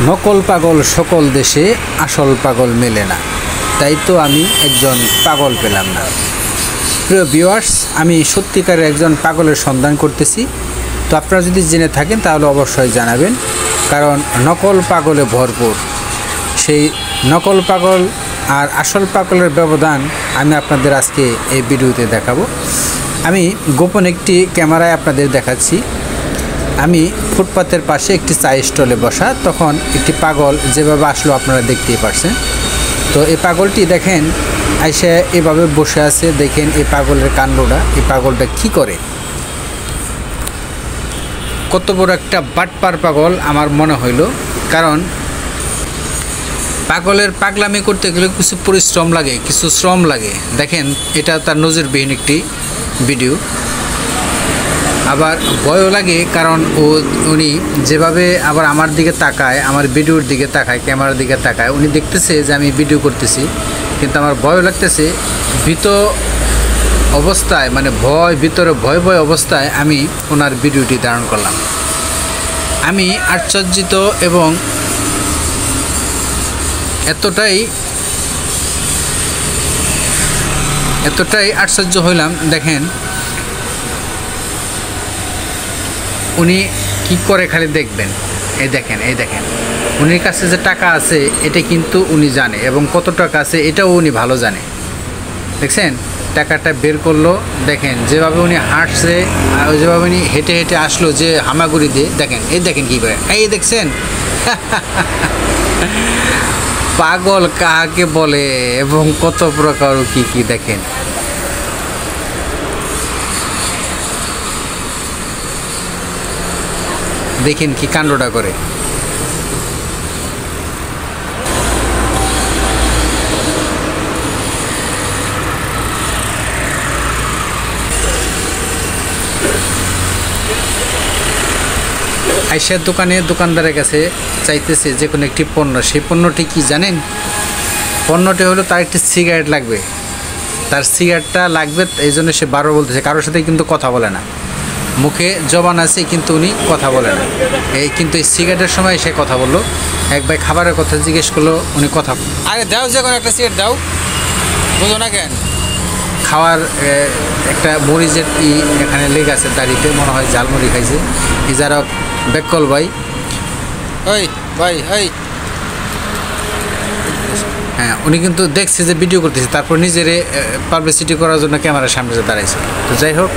নকল পাগল সকল দেশে, আসল পাগল মেলে না। তাই তো আমি একজন পাগল পেলাম না। প্রিয় ভিউয়ার্স, আমি সত্যিকারের একজন পাগলের সন্ধান করতেছি। তো আপনারা যদি জেনে থাকেন তাহলে অবশ্যই জানাবেন, কারণ নকল পাগলে ভরপুর। সেই নকল পাগল আর আসল পাগলের ব্যবধান আমি আপনাদের আজকে এই ভিডিওতে দেখাবো। আমি গোপন একটি ক্যামেরায় আপনাদের দেখাচ্ছি। আমি ফুটপাতের পাশে একটি চা স্টলে বসা, তখন একটি পাগল যেভাবে আসলো আপনারা দেখতেই পারছেন। তো এই পাগলটি দেখেন আইসা এভাবে বসে আছে। দেখেন এই পাগলের কাণ্ডটা, এই পাগলটা কি করে, কত বড় একটা বাটপার পাগল আমার মনে হইল। কারণ পাগলের পাগলামি করতে গেলে কিছু পরিশ্রম লাগে, কিছু শ্রম লাগে। দেখেন এটা তার নজিরবিহীন একটি ভিডিও। আবার ভয়ও লাগে, কারণ উনি যেভাবে আবার আমার দিকে তাকায়, আমার ভিডিওর দিকে তাকায়, ক্যামেরার দিকে তাকায়, উনি দেখতেছে যে আমি ভিডিও করতেছি, কিন্তু আমার ভয়ও লাগতেছে। ভীত অবস্থায়, মানে ভিতরে ভয় অবস্থায় আমি ওনার ভিডিওটি ধারণ করলাম। আমি আশ্চর্যিত এবং এতটাই আশ্চর্য হইলাম। দেখেন উনি কি করে, খালি দেখবেন। এই দেখেন উনির কাছে যে টাকা আছে এটা কিন্তু উনি জানে, এবং কত টাকা আছে এটাও উনি ভালো জানে। দেখছেন টাকাটা বের করলো। দেখেন যেভাবে উনি হাঁটছে, যেভাবে উনি হেঁটে হেঁটে আসলো, যে হামাগুড়ি দিয়ে। দেখেন কী করে, এই দেখছেন পাগল কাকে বলে এবং কত প্রকার কি দেখেন। দেখেন কি কাণ্ডটা করে। আইসার দোকানদারের কাছে চাইতেছে যে কোনো একটি পণ্য। সেই পণ্যটি কি জানেন? পণ্যটি হলো তার একটি সিগারেট লাগবে। তার সিগারেটটা লাগবে, এই জন্য সে বারবার বলতেছে। কারোর সাথে কিন্তু কথা বলে না, মুখে জবান আছে কিন্তু উনি কথা বলে না। কিন্তু এই সিগারেটের সময় সে কথা বললো। এক ভাই খাবারের কথা জিজ্ঞেস করলো, উনি কথা, আরে দাও যে কোনো একটা সিগারেট দাও, বুঝো না কেন? খাওয়ার একটা মরিচের এখানে লেগে আছে দাড়িতে, মনে হয় ঝালমুড়ি খাইছে। এই যারা বেকল ভাই, ভাই হ্যাঁ, উনি কিন্তু দেখছে যে ভিডিও করতেছে, তারপর নিজের পাবলিসিটি করার জন্য ক্যামেরার সামনে দাঁড়াইছে। তো যাই হোক,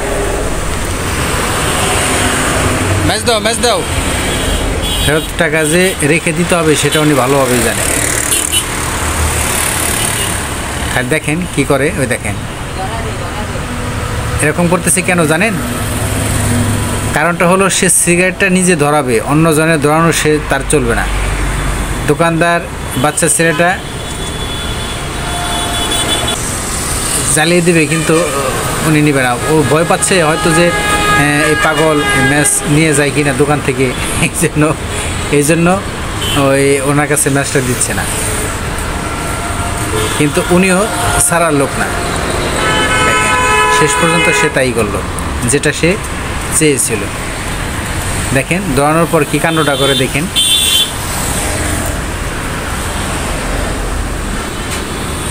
ম্যাচ দাও ফেরত টাকা যে রেখে দিতে হবে সেটা উনি ভালোভাবেই জানে। আর দেখেন কি করে, ওই দেখেন এরকম করতেছে কেন জানেন? কারণটা হলো সে সিগারেটটা নিজে ধরাবে, অন্য জনের ধরানো সে তার চলবে না। দোকানদার বাচ্চা ছেলেটা জ্বালিয়ে দেবে, কিন্তু উনি নেবে না। ও ভয় পাচ্ছে হয়তো যে এই পাগল ম্যাচ নিয়ে যায় কিনা দোকান থেকে, এই জন্য ওনার কাছে ম্যাচটা দিচ্ছে না। কিন্তু উনিও ছাড়ার লোক না। দেখেন শেষ পর্যন্ত সে তাই করলো যেটা সে চেয়েছিল। দেখেন দৌড়ানোর পর কী কাণ্ডটা করে দেখেন।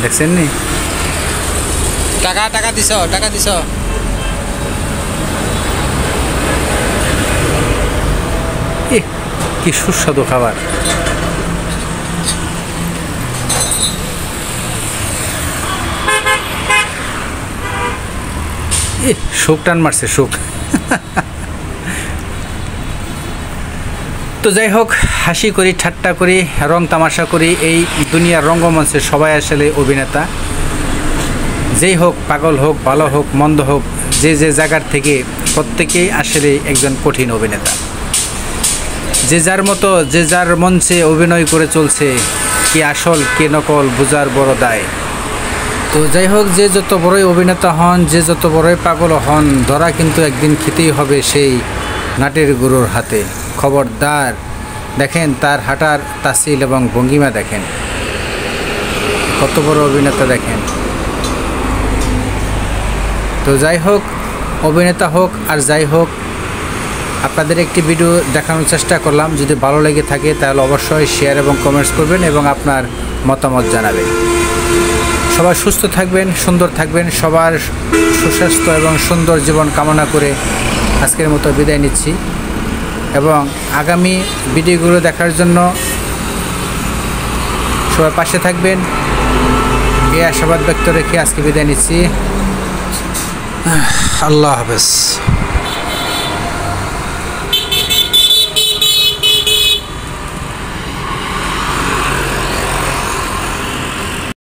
দেখছেন নি? টাকা দিছ কি সুস্বাদু খাবার। শোক টান মারছে, শোক। তো যাই হোক, হাসি করি, ঠাট্টা করি, রং তামাশা করি। এই দুনিয়ার রঙ্গমঞ্চে সবাই আসলে অভিনেতা। যেই হোক, পাগল হোক, ভালো হোক, মন্দ হোক, যে জায়গার থেকে, প্রত্যেকেই আসলে একজন কঠিন অভিনেতা। যে যার মতো, যে যার মঞ্চে অভিনয় করে চলছে। কে আসল কে নকল বোঝার বড় দায়। তো যাই হোক, যে যত বড়ই অভিনেতা হন, যে যত বড়ই পাগল হন, ধরা কিন্তু একদিন খেতেই হবে সেই নাটের গুরুর হাতে। খবরদার। দেখেন তার হাঁটার তাসিল এবং ভঙ্গিমা দেখেন, কত বড় অভিনেতা দেখেন। তো যাই হোক, অভিনেতা হোক আর যাই হোক, আপনাদের একটি ভিডিও দেখানোর চেষ্টা করলাম। যদি ভালো লেগে থাকে তাহলে অবশ্যই শেয়ার এবং কমেন্টস করবেন এবং আপনার মতামত জানাবেন। সবাই সুস্থ থাকবেন, সুন্দর থাকবেন। সবার সুস্বাস্থ্য এবং সুন্দর জীবন কামনা করে আজকের মতো বিদায় নিচ্ছি এবং আগামী ভিডিওগুলো দেখার জন্য সবাই পাশে থাকবেন এই আশাবাদ ব্যক্ত রেখে আজকে বিদায় নিচ্ছি। আল্লাহ হাফেজ।